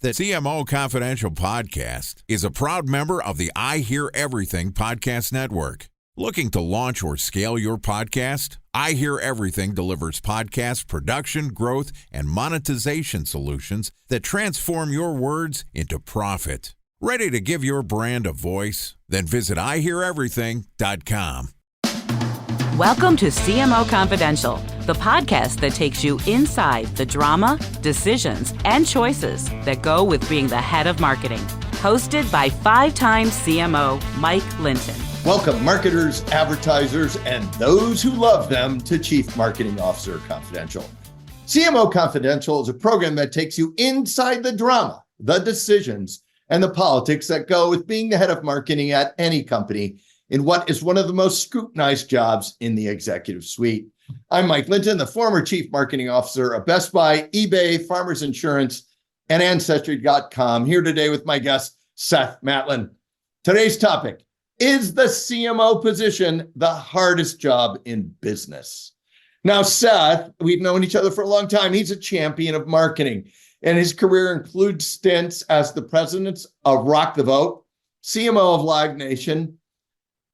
The CMO Confidential podcast is a proud member of the I Hear Everything podcast network. Looking to launch or scale your podcast? I Hear Everything delivers podcast production, growth, and monetization solutions that transform your words into profit. Ready to give your brand a voice? Then visit iheareverything.com. Welcome to CMO Confidential, the podcast that takes you inside the drama, decisions, and choices that go with being the head of marketing. Hosted by five-time CMO Mike Linton. Welcome, marketers, advertisers, and those who love them to Chief Marketing Officer Confidential. CMO Confidential is a program that takes you inside the drama, the decisions, and the politics that go with being the head of marketing at any company in what is one of the most scrutinized jobs in the executive suite. I'm Mike Linton, the former Chief Marketing Officer of Best Buy, eBay, Farmers Insurance, and Ancestry.com, here today with my guest, Seth Matlin. Today's topic: is the CMO position the hardest job in business? Now, Seth, we've known each other for a long time. He's a champion of marketing, and his career includes stints as the president of Rock the Vote, CMO of Live Nation,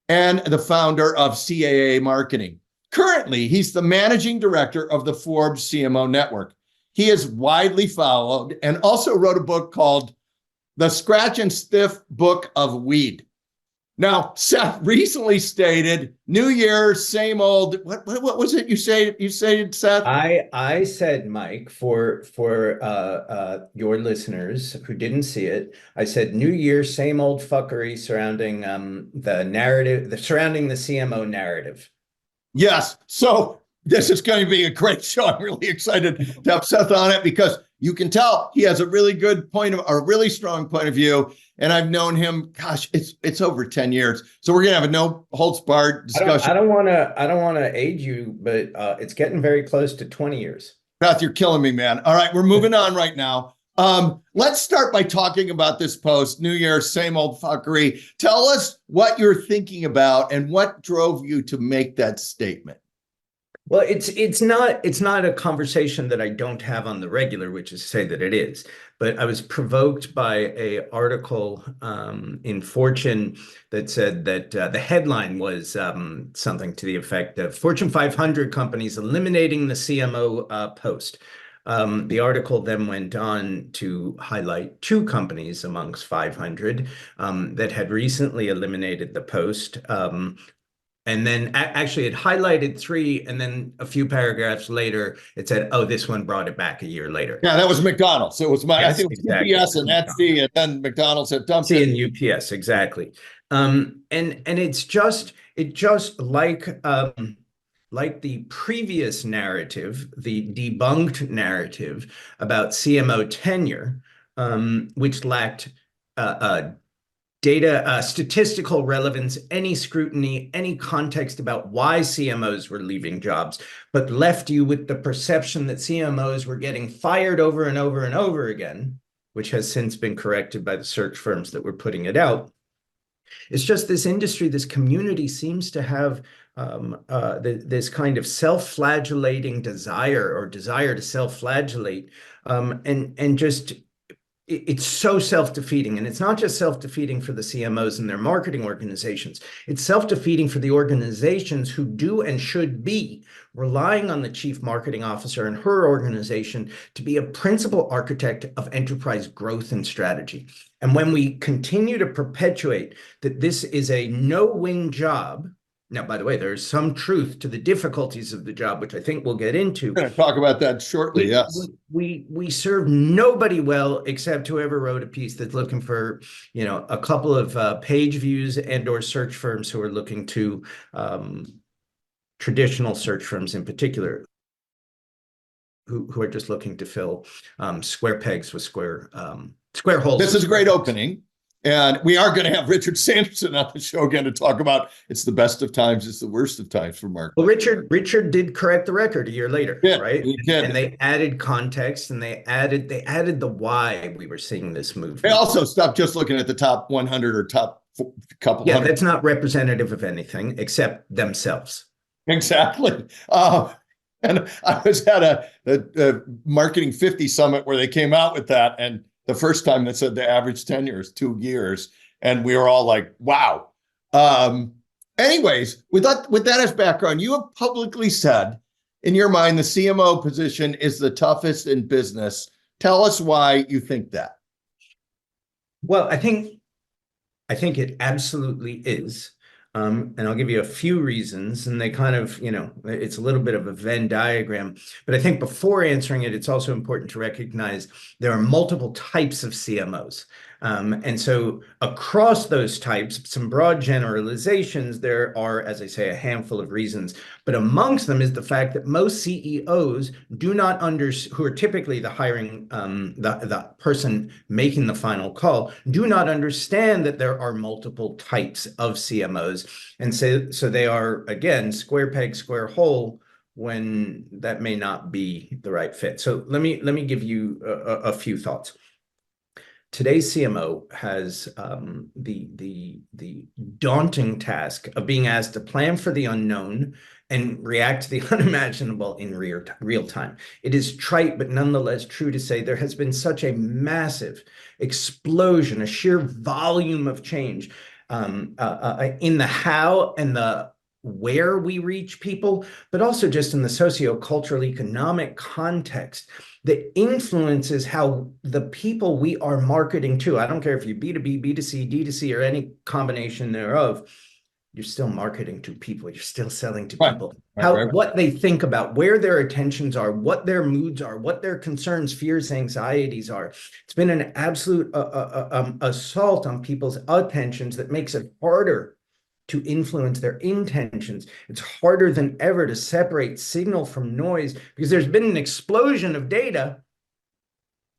and the founder of CAA Marketing. Currently, he's the managing director of the Forbes CMO Network. He is widely followed and also wrote a book called The Scratch and Sniff Book of Weed. Now, Seth recently stated, "New Year, same old." What was it you said? You said, Seth? I said, Mike, for your listeners who didn't see it, I said, "New Year, same old fuckery surrounding the narrative, surrounding the CMO narrative." Yes. So this is going to be a great show. I'm really excited to have Seth on it because you can tell he has a really good a really strong point of view. And I've known him, gosh, it's over 10 years. So we're gonna have a no holds barred discussion. I don't want to age you, but it's getting very close to 20 years. Beth, you're killing me, man. All right, we're moving on right now. Let's start by talking about this post, New Year, same old fuckery. Tell us what you're thinking about and what drove you to make that statement. Well, it's not a conversation that I don't have on the regular, which is to say that it is. But I was provoked by an article in Fortune that said that the headline was something to the effect of Fortune 500 companies eliminating the CMO post. The article then went on to highlight two companies amongst 500 that had recently eliminated the post. And then actually it highlighted three, and then a few paragraphs later, it said, "Oh, this one brought it back a year later." Yeah, that was McDonald's. It was I think it was exactly. UPS and Etsy, and then McDonald's had dumped it. And UPS, exactly. And it just like the previous narrative, the debunked narrative about CMO tenure, which lacked data, statistical relevance, any scrutiny, any context about why CMOs were leaving jobs, but left you with the perception that CMOs were getting fired over and over and over again, which has since been corrected by the search firms that were putting it out. It's just this industry, this community seems to have this kind of self-flagellating desire to self-flagellate, and just it's so self-defeating. And it's not just self-defeating for the CMOs and their marketing organizations. It's self-defeating for the organizations who do and should be relying on the chief marketing officer and her organization to be a principal architect of enterprise growth and strategy. And when we continue to perpetuate that this is a no-win job, now, by the way, there is some truth to the difficulties of the job, which I think we'll get into. We're going to talk about that shortly, yes. We serve nobody well except whoever wrote a piece that's looking for, a couple of page views and or search firms who are looking to traditional search firms in particular, who are just looking to fill square pegs with square holes. This is a great opening. And we are going to have Richard Sanderson on the show again to talk about it's the best of times, it's the worst of times for marketing. Well, Richard did correct the record a year later, right? And they added context and they added the why we were seeing this movement. They also stopped just looking at the top 100 or top couple. Yeah, hundred. That's not representative of anything except themselves. Exactly. And I was at a Marketing 50 summit where they came out with that, and the first time that said the average tenure is 2 years. And we were all like, wow. Anyways, with that as background, you have publicly said, in your mind, the CMO position is the toughest in business. Tell us why you think that. Well, I think it absolutely is. And I'll give you a few reasons, and they kind of, it's a little bit of a Venn diagram. But I think before answering it, it's also important to recognize there are multiple types of CMOs. And so across those types, some broad generalizations, there are, as I say, a handful of reasons. But amongst them is the fact that most CEOs do not who are typically the hiring, the person making the final call, do not understand that there are multiple types of CMOs. And so they are, again, square peg, square hole, when that may not be the right fit. So let me give you a few thoughts. Today's CMO has the daunting task of being asked to plan for the unknown and react to the unimaginable in real time. It is trite, but nonetheless true to say there has been such a massive explosion, a sheer volume of change in the how and the where we reach people, but also just in the socio-cultural economic context that influences how the people we are marketing to, I don't care if you're B2B, B2C, D2C, or any combination thereof, you're still marketing to people. You're still selling to people. What they think about, where their attentions are, what their moods are, what their concerns, fears, anxieties are. It's been an absolute assault on people's attentions that makes it harder to influence their intentions. It's harder than ever to separate signal from noise because there's been an explosion of data,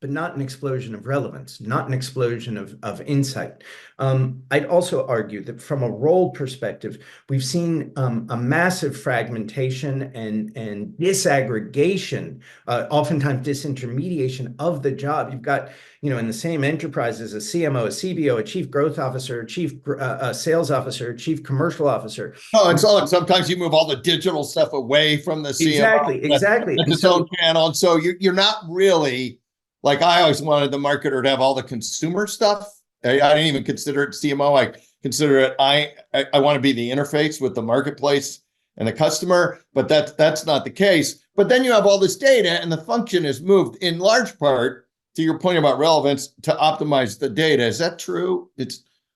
but not an explosion of relevance, not an explosion of insight. I'd also argue that from a role perspective, we've seen a massive fragmentation and disaggregation, oftentimes disintermediation of the job. You've got, in the same enterprise as a CMO, a CBO, a chief growth officer, a chief sales officer, a chief commercial officer. Oh, and so sometimes you move all the digital stuff away from the CMO. Exactly. That's its own channel. And so you're not really, like, I always wanted the marketer to have all the consumer stuff. I didn't even consider it CMO. I consider it, I want to be the interface with the marketplace and the customer, but that's not the case. But then you have all this data and the function is moved in large part, to your point about relevance, to optimize the data. Is that true?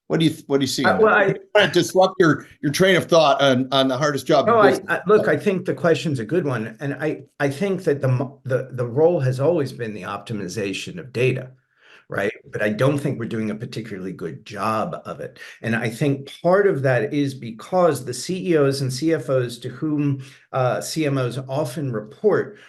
What do you see? I want to disrupt your train of thought on the hardest job. Look, I think the question's a good one, and I think that the role has always been the optimization of data, right? But I don't think we're doing a particularly good job of it, and I think part of that is because the CEOs and CFOs to whom CMOs often report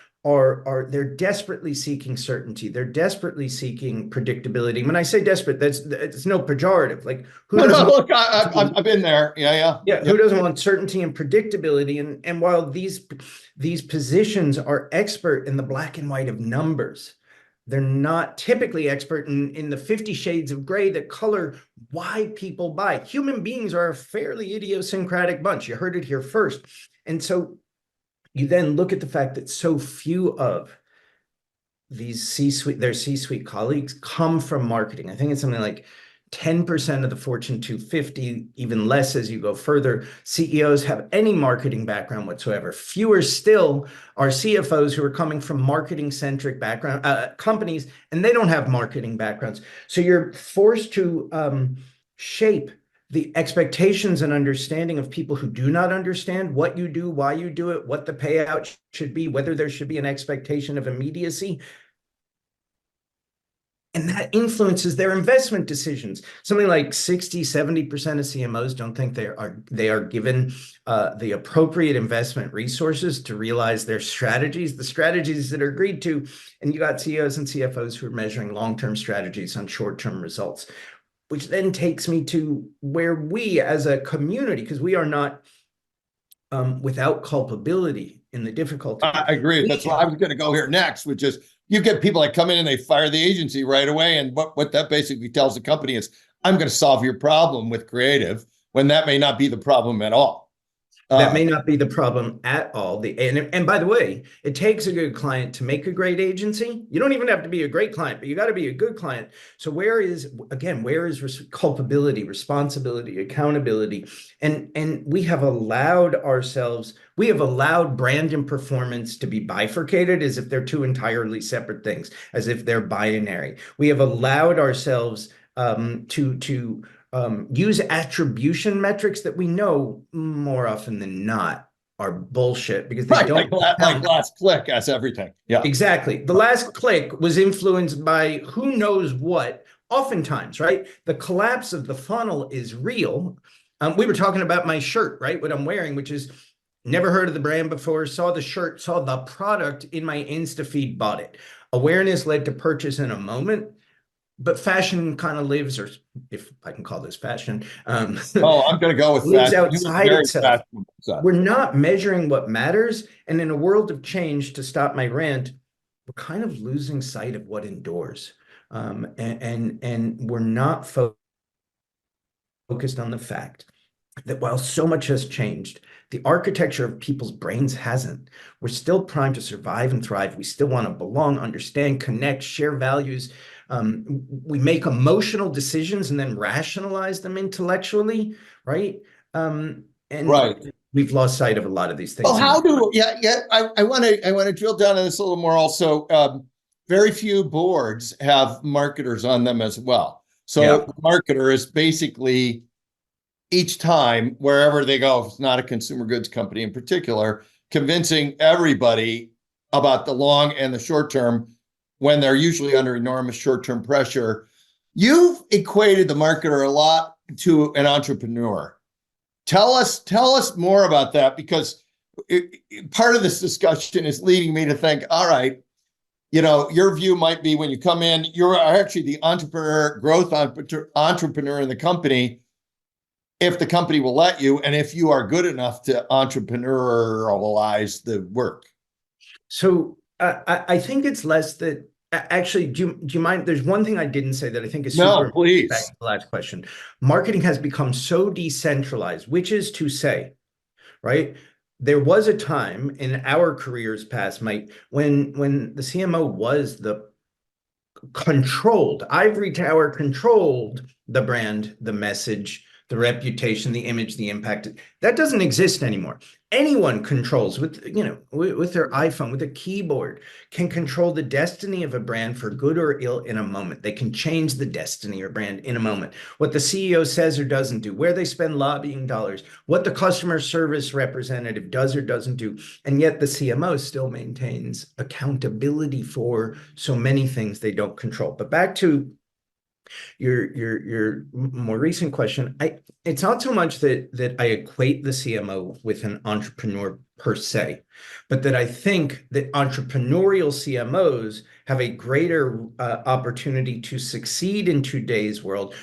they're desperately seeking certainty. They're desperately seeking predictability. When I say desperate, it's no pejorative. Like, look, I've been there. Yeah. Who doesn't want certainty and predictability? And while these positions are expert in the black and white of numbers, they're not typically expert in the 50 shades of gray that color why people buy. Human beings are a fairly idiosyncratic bunch. You heard it here first. And so you then look at the fact that so few of these their C-suite colleagues come from marketing. I think it's something like 10% of the Fortune 250, even less as you go further, CEOs have any marketing background whatsoever. Fewer still are CFOs who are coming from marketing-centric background companies, and they don't have marketing backgrounds. So you're forced to shape the expectations and understanding of people who do not understand what you do, why you do it, what the payout should be, whether there should be an expectation of immediacy. And that influences their investment decisions. Something like 60-70% of CMOs don't think they are given the appropriate investment resources to realize their strategies, the strategies that are agreed to. And you got CEOs and CFOs who are measuring long-term strategies on short-term results, which then takes me to where we as a community, because we are not without culpability in the difficulty. I agree. That's why I was going to go here next, which is you get people that come in and they fire the agency right away. And what that basically tells the company is, I'm going to solve your problem with creative, when that may not be the problem at all. That may not be the problem at all. And by the way, it takes a good client to make a great agency. You don't even have to be a great client, but you got to be a good client. So where is culpability, responsibility, accountability? And we have allowed brand and performance to be bifurcated as if they're two entirely separate things, as if they're binary. We have allowed ourselves to use attribution metrics that we know more often than not are bullshit because they don't like last click as everything. Yeah, exactly. The last click was influenced by who knows what. Oftentimes, right? The collapse of the funnel is real. We were talking about my shirt, right? What I'm wearing, which is never heard of the brand before, saw the shirt, saw the product in my Insta feed, bought it. Awareness led to purchase in a moment. But fashion kind of lives, or if I can call this fashion, I'm going to go with lives fashion. outside itself. We're not measuring what matters. And in a world of change, to stop my rant, we're kind of losing sight of what endures. And we're not focused on the fact that while so much has changed, the architecture of people's brains hasn't. We're still primed to survive and thrive. We still want to belong, understand, connect, share values. We make emotional decisions and then rationalize them intellectually, right? And we've lost sight of a lot of these things. Well, I want to drill down on this a little more. Also, very few boards have marketers on them as well. So the marketer is basically each time, wherever they go, if it's not a consumer goods company in particular, convincing everybody about the long and the short term when they're usually under enormous short-term pressure. You've equated the marketer a lot to an entrepreneur. Tell us more about that, because part of this discussion is leading me to think, all right, your view might be when you come in, you're actually the growth entrepreneur in the company, if the company will let you, and if you are good enough to entrepreneurialize the work. So I think it's less that. Actually, do you mind? There's one thing I didn't say that I think is super important. No, please. Back to the last question. Marketing has become so decentralized, which is to say, right? There was a time in our careers past, Mike, when the CMO was the controlled, ivory tower controlled the brand, the message, the reputation, the image, the impact. That doesn't exist anymore. Anyone controls with their iPhone, with a keyboard, can control the destiny of a brand for good or ill in a moment. They can change the destiny or brand in a moment. What the CEO says or doesn't do, where they spend lobbying dollars, what the customer service representative does or doesn't do. And yet the CMO still maintains accountability for so many things they don't control. But back to your more recent question, it's not so much that I equate the CMO with an entrepreneur per se, but that I think that entrepreneurial CMOs have a greater opportunity to succeed in today's world,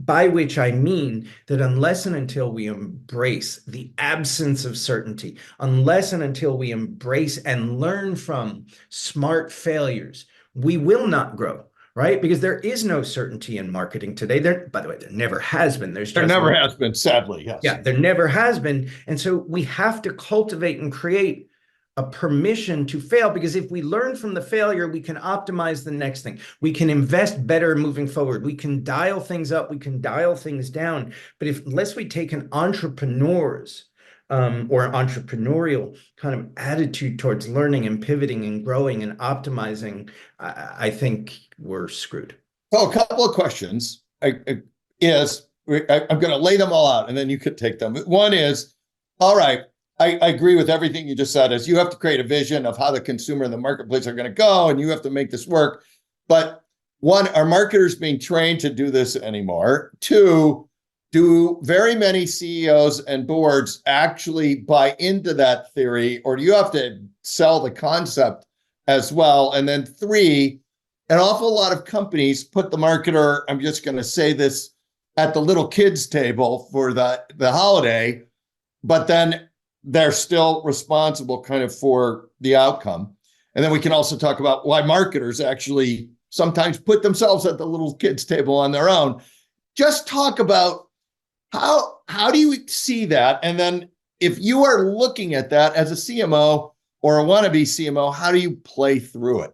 by which I mean that unless and until we embrace the absence of certainty, unless and until we embrace and learn from smart failures, we will not grow. Right? Because there is no certainty in marketing today. By the way, there never has been. There never has been, sadly. Yes. Yeah, there never has been. And so we have to cultivate and create a permission to fail, because if we learn from the failure, we can optimize the next thing. We can invest better moving forward. We can dial things up. We can dial things down. But unless we take an entrepreneur's or entrepreneurial kind of attitude towards learning and pivoting and growing and optimizing, I think we're screwed. So a couple of questions I'm going to lay them all out and then you could take them. One is, all right, I agree with everything you just said, is you have to create a vision of how the consumer and the marketplace are going to go, and you have to make this work. But one, are marketers being trained to do this anymore? Two, do very many CEOs and boards actually buy into that theory, or do you have to sell the concept as well? And then three, an awful lot of companies put the marketer, I'm just going to say this, at the little kids table for the holiday, but then they're still responsible kind of for the outcome. And then we can also talk about why marketers actually sometimes put themselves at the little kids table on their own. Just talk about how do you see that? And then if you are looking at that as a CMO or a wannabe CMO, how do you play through it?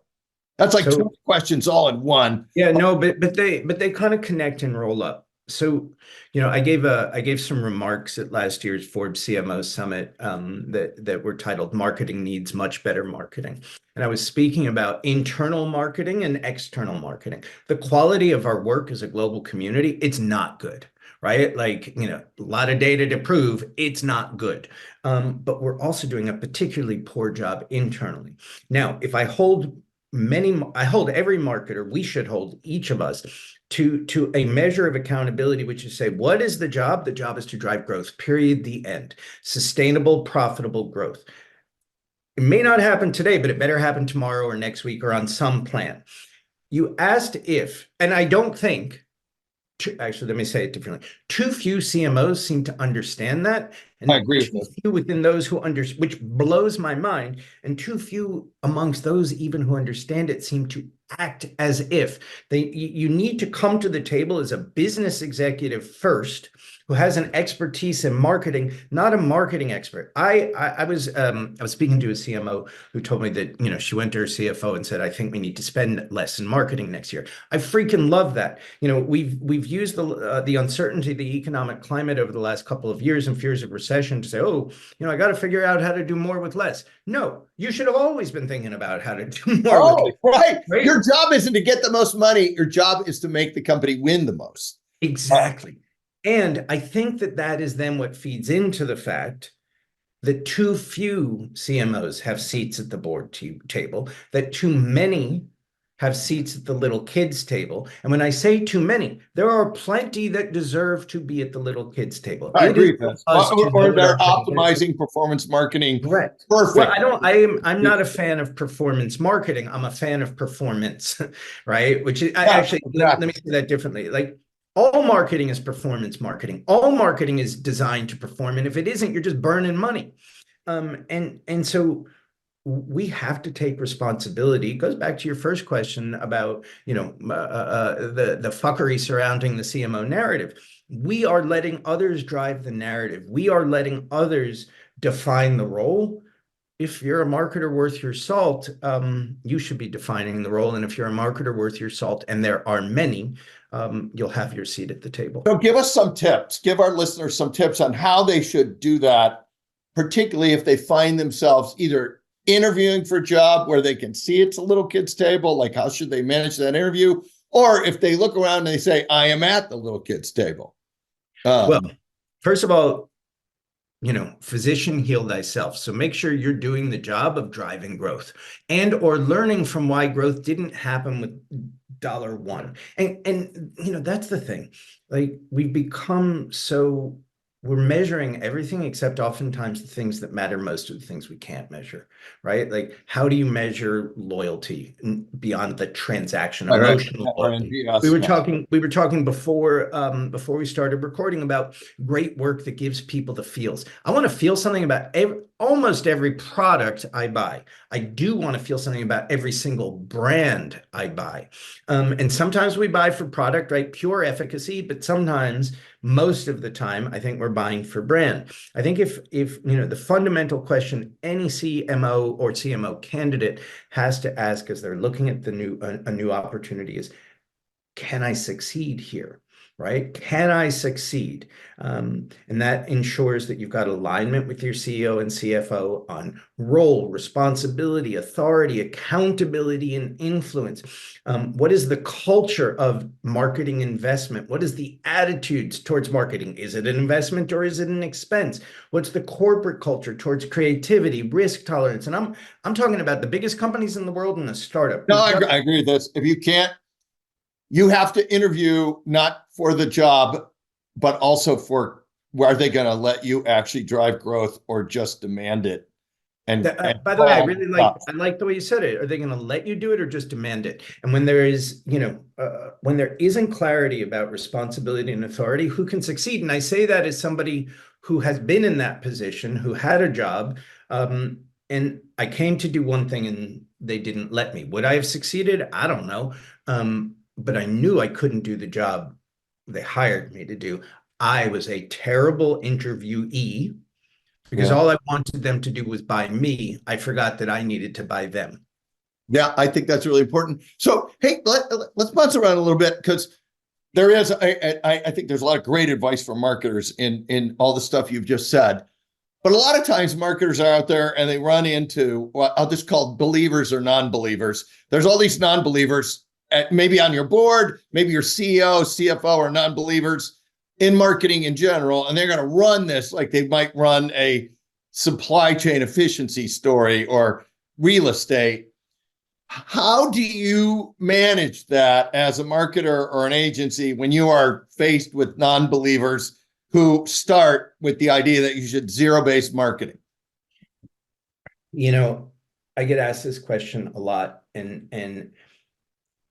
That's like two questions all in one. Yeah, no, but they kind of connect and roll up. So, I gave some remarks at last year's Forbes CMO Summit that were titled "Marketing Needs Much Better Marketing," and I was speaking about internal marketing and external marketing. The quality of our work as a global community, it's not good. Right? Like, a lot of data to prove it's not good. But we're also doing a particularly poor job internally. Now, if I hold every marketer, we should hold each of us to a measure of accountability, which is say, what is the job? The job is to drive growth, period, the end. Sustainable, profitable growth. It may not happen today, but it better happen tomorrow or next week or on some plan. You asked if, and I don't think, actually, let me say it differently. Too few CMOs seem to understand that. And I agree with too few within those who understand, which blows my mind. And too few amongst those even who understand it seem to act as if you need to come to the table as a business executive first, who has an expertise in marketing, not a marketing expert. I was speaking to a CMO who told me that, she went to her CFO and said, I think we need to spend less in marketing next year. I freaking love that. We've used the uncertainty, the economic climate over the last couple of years and fears of recession to say, I got to figure out how to do more with less. No, you should have always been thinking about how to do more with less. Right. Your job isn't to get the most money. Your job is to make the company win the most. Exactly. And I think that is then what feeds into the fact that too few CMOs have seats at the board table, that too many have seats at the little kids table. And when I say too many, there are plenty that deserve to be at the little kids table. I agree with that. Or they're optimizing performance marketing. Correct. Perfect. Well, I'm not a fan of performance marketing. I'm a fan of performance, right? Which is actually, let me say that differently. Like, all marketing is performance marketing. All marketing is designed to perform. And if it isn't, you're just burning money. And so we have to take responsibility. It goes back to your first question about, the fuckery surrounding the CMO narrative. We are letting others drive the narrative. We are letting others define the role. If you're a marketer worth your salt, you should be defining the role. And if you're a marketer worth your salt, and there are many, you'll have your seat at the table. So give us some tips. Give our listeners some tips on how they should do that, particularly if they find themselves either interviewing for a job where they can see it's a little kid's table, like how should they manage that interview? Or if they look around and they say, I am at the little kid's table. Well, first of all, physician, heal thyself. So make sure you're doing the job of driving growth and or learning from why growth didn't happen with $1. And that's the thing. Like, we've become we're measuring everything except oftentimes the things that matter most are the things we can't measure, right? Like, how do you measure loyalty beyond the transaction, emotional loyalty? We were talking before we started recording about great work that gives people the feels. I want to feel something about almost every product I buy. I do want to feel something about every single brand I buy. And sometimes we buy for product, right? Pure efficacy, but sometimes, most of the time, I think we're buying for brand. I think if the fundamental question any CMO or CMO candidate has to ask as they're looking at a new opportunity is, can I succeed here? Right? Can I succeed? And that ensures that you've got alignment with your CEO and CFO on role, responsibility, authority, accountability, and influence. What is the culture of marketing investment? What is the attitudes towards marketing? Is it an investment or is it an expense? What's the corporate culture towards creativity, risk tolerance? And I'm talking about the biggest companies in the world and a startup. No, I agree with this. If you can't, you have to interview not for the job, but also for, are they going to let you actually drive growth or just demand it? And by the way, I really like the way you said it. Are they going to let you do it or just demand it? And when there is, when there isn't clarity about responsibility and authority, who can succeed? And I say that as somebody who has been in that position, who had a job, and I came to do one thing and they didn't let me. Would I have succeeded? I don't know. But I knew I couldn't do the job they hired me to do. I was a terrible interviewee. because all I wanted them to do was buy me. I forgot that I needed to buy them. Yeah, I think that's really important. So, hey, let's bounce around a little bit, because there is, I think there's a lot of great advice for marketers in all the stuff you've just said. But a lot of times marketers are out there and they run into what I'll just call believers or non-believers. There's all these non-believers, maybe on your board, maybe your CEO, CFO are non-believers in marketing in general, and they're going to run this like they might run a supply chain efficiency story or real estate. How do you manage that as a marketer or an agency when you are faced with non-believers who start with the idea that you should zero-based marketing? You know, I get asked this question a lot, and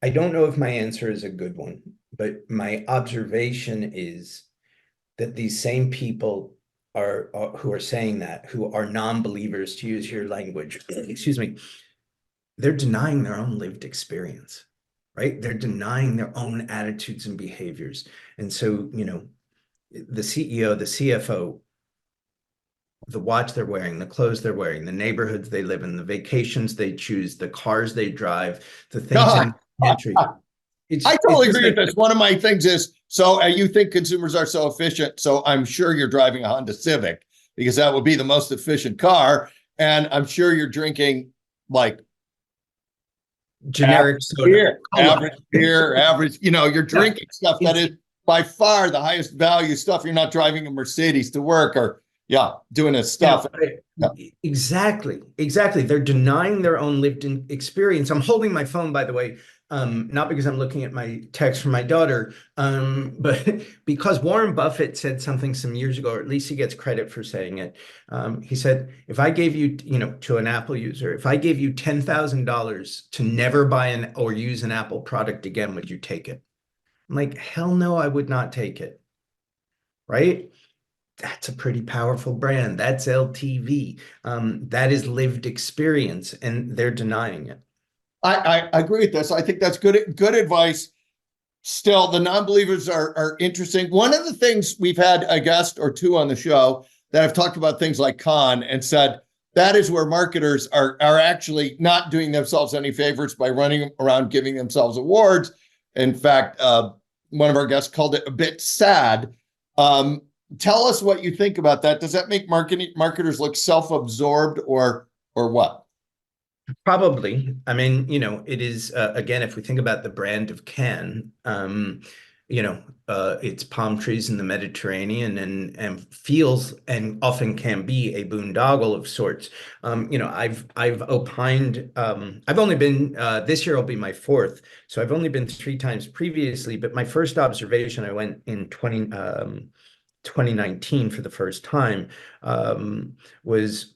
I don't know if my answer is a good one, but my observation is that these same people are who are saying that, who are non-believers, to use your language, excuse me, they're denying their own lived experience, right? They're denying their own attitudes and behaviors. And so, you know, the CEO, the CFO, the watch they're wearing, the clothes they're wearing, the neighborhoods they live in, the vacations they choose, the cars they drive, the things in the pantry. I totally agree with this. One of my things is, so you think consumers are so efficient, so I'm sure you're driving a Honda Civic because that would be the most efficient car. And I'm sure you're drinking like generic soda, average beer, average, you know, you're drinking stuff that is by far the highest value stuff. You're not driving a Mercedes to work or doing this stuff. Exactly. They're denying their own lived experience. I'm holding my phone, by the way, not because I'm looking at my text from my daughter, but because Warren Buffett said something some years ago, or at least he gets credit for saying it. He said, if I gave you, to an Apple user, if I gave you $10,000 to never buy or use an Apple product again, would you take it? I'm like, hell no, I would not take it. Right? That's a pretty powerful brand. That's LTV. That is lived experience, and they're denying it. I agree with this. I think that's good advice. Still, the non-believers are interesting. One of the things, we've had a guest or two on the show that have talked about things like Cannes and said that is where marketers are actually not doing themselves any favors by running around giving themselves awards. In fact, one of our guests called it a bit sad. Tell us what you think about that. Does that make marketers look self-absorbed or what? Probably. I mean, it is, again, if we think about the brand of Cannes, it's palm trees in the Mediterranean and feels and often can be a boondoggle of sorts. I've opined, I've only been, this year will be my fourth, so I've only been 3 times previously, but my first observation, I went in 2019 for the first time, was,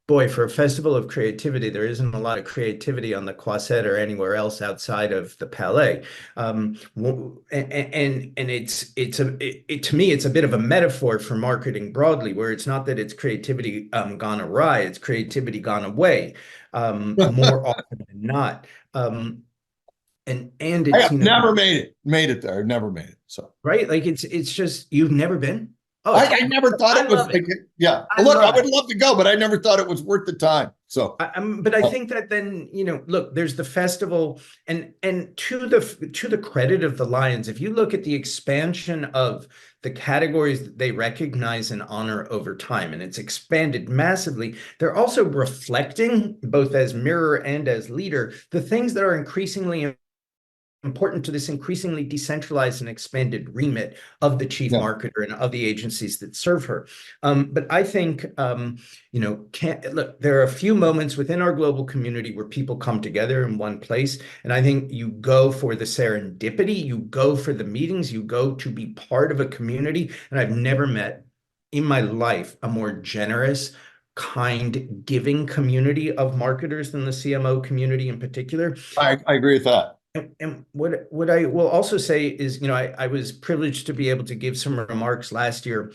boy, for a festival of creativity, there isn't a lot of creativity on the Croisette or anywhere else outside of the Palais. And to me, it's a bit of a metaphor for marketing broadly, where it's not that it's creativity gone awry, it's creativity gone away, more often than not. And it's never made it there. Never made it. So right, like it's just, you've never been. Oh, I never thought it was. Yeah, look, I would love to go, but I never thought it was worth the time. So, but I think that then, look, there's the festival, and to the credit of the Lions, if you look at the expansion of the categories that they recognize and honor over time, and it's expanded massively, they're also reflecting, both as mirror and as leader, the things that are increasingly important to this increasingly decentralized and expanded remit of the chief marketer and of the agencies that serve her. But I think, look, there are a few moments within our global community where people come together in one place. And I think you go for the serendipity, you go for the meetings, you go to be part of a community. And I've never met in my life a more generous, kind, giving community of marketers than the CMO community in particular. I agree with that. And what I will also say is, I was privileged to be able to give some remarks last year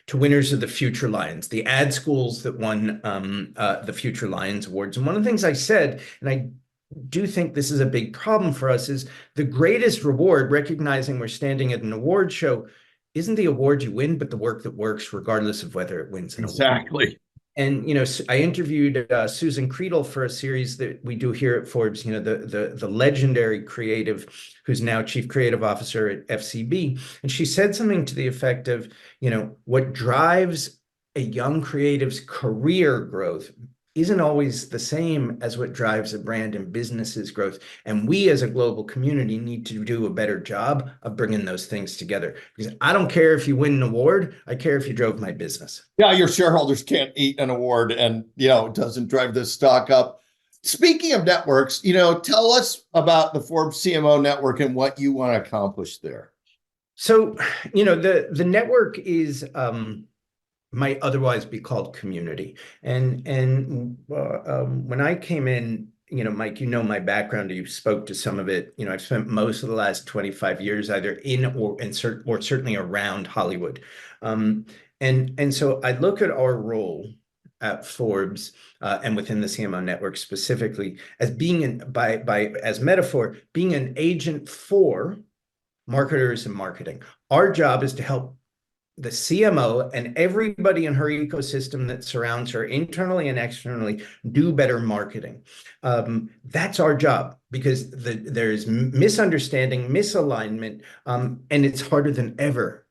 to winners of the Future Lions, the ad schools that won the Future Lions Awards. And one of the things I said, and I do think this is a big problem for us, is the greatest reward, recognizing we're standing at an award show, isn't the award you win, but the work that works, regardless of whether it wins an award. Exactly. And I interviewed Susan Creedle for a series that we do here at Forbes. The legendary creative, who's now chief creative officer at FCB, and she said something to the effect of, what drives a young creative's career growth isn't always the same as what drives a brand and business's growth. And we as a global community need to do a better job of bringing those things together. Because I don't care if you win an award, I care if you drove my business. Yeah, your shareholders can't eat an award and, it doesn't drive the stock up. Speaking of networks, tell us about the Forbes CMO network and what you want to accomplish there. So, the network is might otherwise be called community. And when I came in, Mike, my background, you spoke to some of it. I've spent most of the last 25 years either in or certainly around Hollywood. And so I look at our role at Forbes and within the CMO network specifically as being as metaphor, being an agent for marketers and marketing. Our job is to help the CMO and everybody in her ecosystem that surrounds her internally and externally do better marketing. That's our job, because there's misunderstanding, misalignment, and it's harder than ever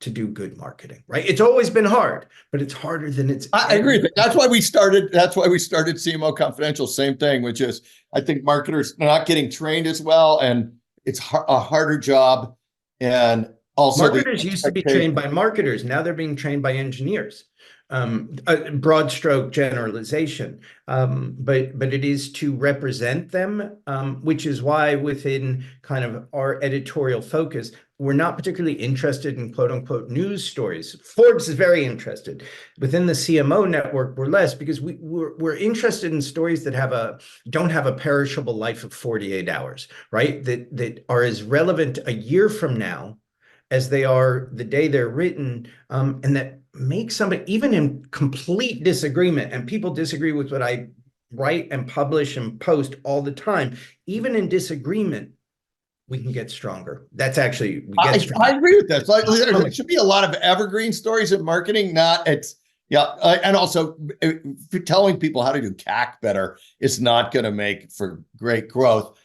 to do good marketing, right? It's always been hard, but it's harder than it's I agree. That's why we started CMO Confidential. Same thing, which is I think marketers are not getting trained as well, and it's a harder job. And also, marketers used to be trained by marketers. Now they're being trained by engineers. A broad stroke generalization, but it is to represent them, which is why within kind of our editorial focus, we're not particularly interested in quote unquote news stories. Forbes is very interested. Within the CMO network, we're less, because we're interested in stories that don't have a perishable life of 48 hours, right? That are as relevant a year from now as they are the day they're written, and that make somebody, even in complete disagreement, and people disagree with what I write and publish and post all the time, even in disagreement, we can get stronger. That's actually, we get stronger. I agree with that. So there should be a lot of evergreen stories in marketing, and also telling people how to do CAC better is not going to make for great growth.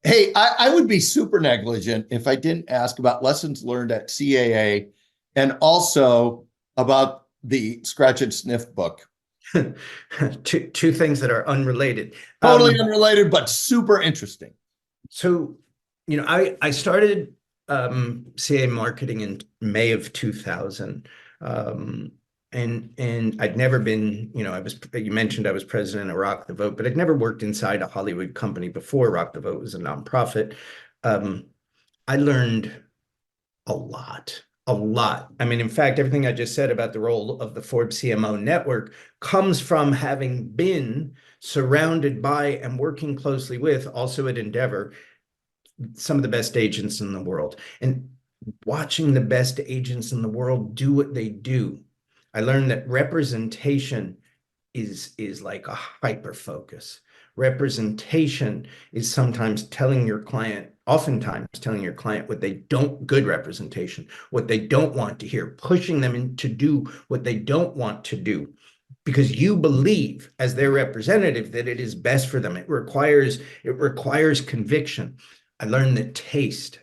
Hey, I would be super negligent if I didn't ask about lessons learned at CAA and also about the Scratch and Sniff book. Two things that are unrelated. Totally unrelated, but super interesting. So, I started CAA marketing in May of 2000. And I'd never been, you mentioned I was president of Rock the Vote, but I'd never worked inside a Hollywood company before. Rock the Vote was a nonprofit. I learned a lot. I mean, in fact, everything I just said about the role of the Forbes CMO network comes from having been surrounded by and working closely with, also at Endeavor, some of the best agents in the world. And watching the best agents in the world do what they do, I learned that representation is like a hyper focus. Representation is oftentimes telling your client good representation, what they don't want to hear, pushing them to do what they don't want to do, because you believe as their representative that it is best for them. It requires conviction. I learned that taste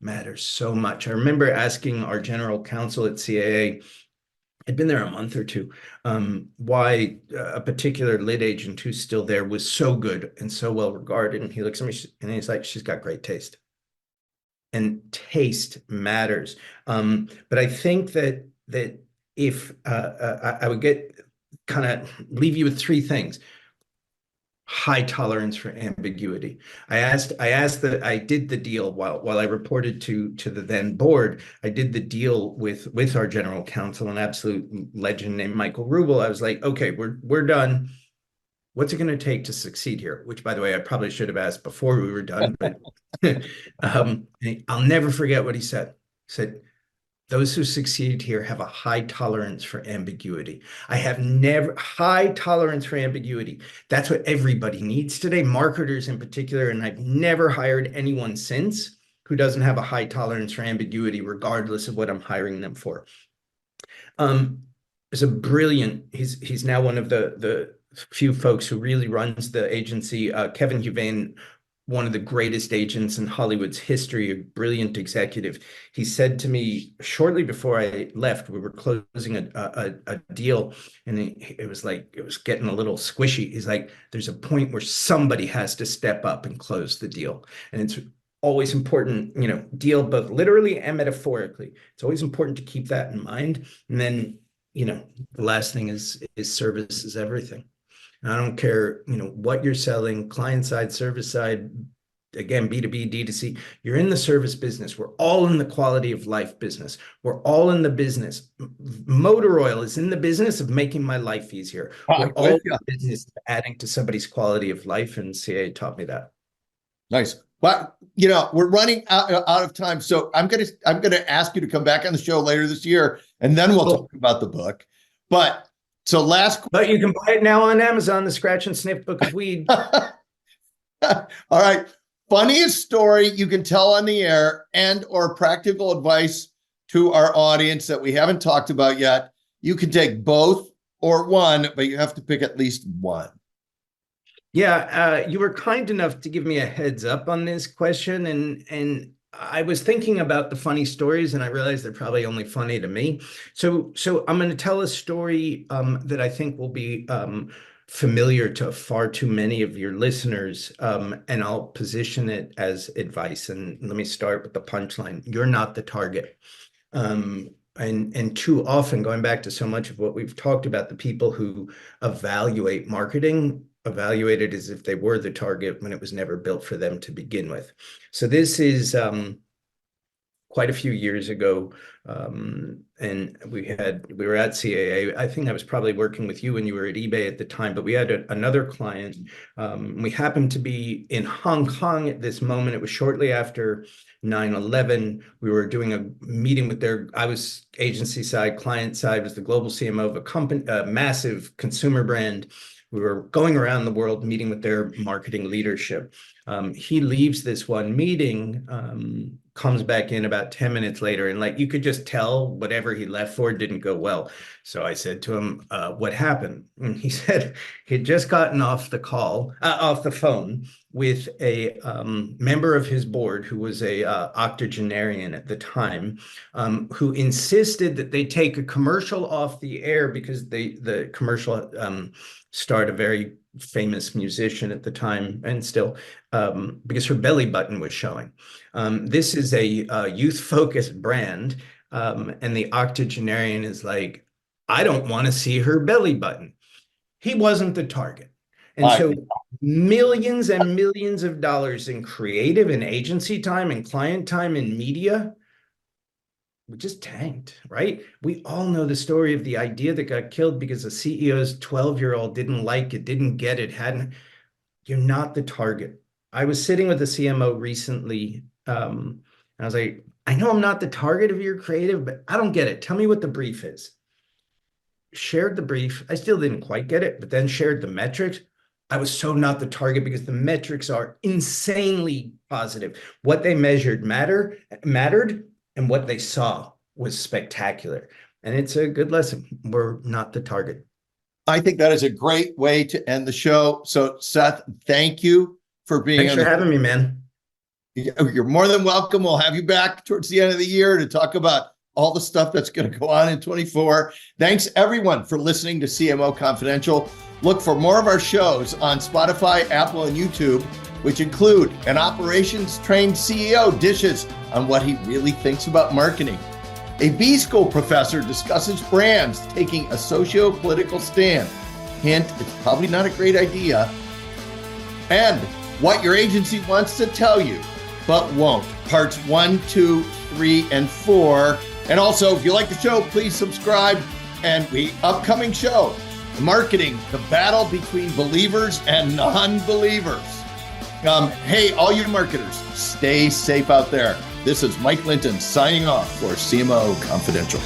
matters so much. I remember asking our general counsel at CAA, I'd been there a month or two, why a particular lit agent who's still there was so good and so well regarded. And he looks at me and he's like, she's got great taste. And taste matters. But I think that if I would leave you with three things. High tolerance for ambiguity. I did the deal while I reported to the then board. I did the deal with our general counsel, an absolute legend named Michael Rubel. I was like, okay, we're done. What's it going to take to succeed here? Which, by the way, I probably should have asked before we were done. But I'll never forget what he said. He said, those who succeed here have a high tolerance for ambiguity. High tolerance for ambiguity. That's what everybody needs today, marketers in particular. And I've never hired anyone since who doesn't have a high tolerance for ambiguity, regardless of what I'm hiring them for. Is a brilliant, he's now one of the few folks who really runs the agency, Kevin Huvane, one of the greatest agents in Hollywood's history, a brilliant executive. He said to me shortly before I left, we were closing a deal, and it was getting a little squishy. He's like, there's a point where somebody has to step up and close the deal. And it's always important, deal both literally and metaphorically. It's always important to keep that in mind. And then, the last thing is service is everything. And I don't care, what you're selling, client side, service side, again, B2B, D2C, you're in the service business. We're all in the quality of life business. We're all in the business. Motor Oil is in the business of making my life easier. We're all in the business of adding to somebody's quality of life, and CA taught me that. Nice. But, we're running out of time. So I'm going to ask you to come back on the show later this year, and then we'll talk about the book. But but you can buy it now on Amazon, the Scratch and Sniff Book of Weed. All right. Funniest story you can tell on the air and or practical advice to our audience that we haven't talked about yet. You can take both or one, but you have to pick at least one. Yeah, you were kind enough to give me a heads up on this question, and I was thinking about the funny stories, and I realized they're probably only funny to me. So I'm going to tell a story that I think will be familiar to far too many of your listeners, and I'll position it as advice. And let me start with the punchline: you're not the target. And too often, going back to so much of what we've talked about, the people who evaluate marketing evaluate it as if they were the target when it was never built for them to begin with. So this is quite a few years ago, and we were at CAA. I think I was probably working with you when you were at eBay at the time, but we had another client. We happened to be in Hong Kong at this moment. It was shortly after 9/11. We were doing a meeting with I was agency side, client side was the global CMO of a company, a massive consumer brand. We were going around the world meeting with their marketing leadership. He leaves this one meeting, comes back in about 10 minutes later, and you could just tell whatever he left for didn't go well. So I said to him, what happened? And he said he'd just gotten off the phone with a member of his board who was a octogenarian at the time, who insisted that they take a commercial off the air because the commercial starred a very famous musician at the time, and still, because her belly button was showing. This is a youth-focused brand, and the octogenarian is like, I don't want to see her belly button. He wasn't the target. And so millions and millions of dollars in creative and agency time and client time and media, we just tanked, right? We all know the story of the idea that got killed because the CEO's 12-year-old didn't like it, didn't get it, you're not the target. I was sitting with a CMO recently, and I was like, I know I'm not the target of your creative, but I don't get it. Tell me what the brief is. Shared the brief. I still didn't quite get it, but then shared the metrics. I was so not the target because the metrics are insanely positive. What they measured mattered, and what they saw was spectacular. And it's a good lesson. We're not the target. I think that is a great way to end the show. So Seth, thank you for being Thanks for having me, man. You're more than welcome. We'll have you back towards the end of the year to talk about all the stuff that's going to go on in 24. Thanks everyone for listening to CMO Confidential. Look for more of our shows on Spotify, Apple, and YouTube, which include an operations-trained CEO dishes on what he really thinks about marketing. A B-School professor discusses brands taking a socio-political stand. Hint, it's probably not a great idea. And what your agency wants to tell you, but won't. Parts 1, 2, 3, and 4. And also, if you like the show, please subscribe. And the upcoming show, Marketing, the battle between believers and non-believers. Hey, all you marketers, stay safe out there. This is Mike Linton signing off for CMO Confidential.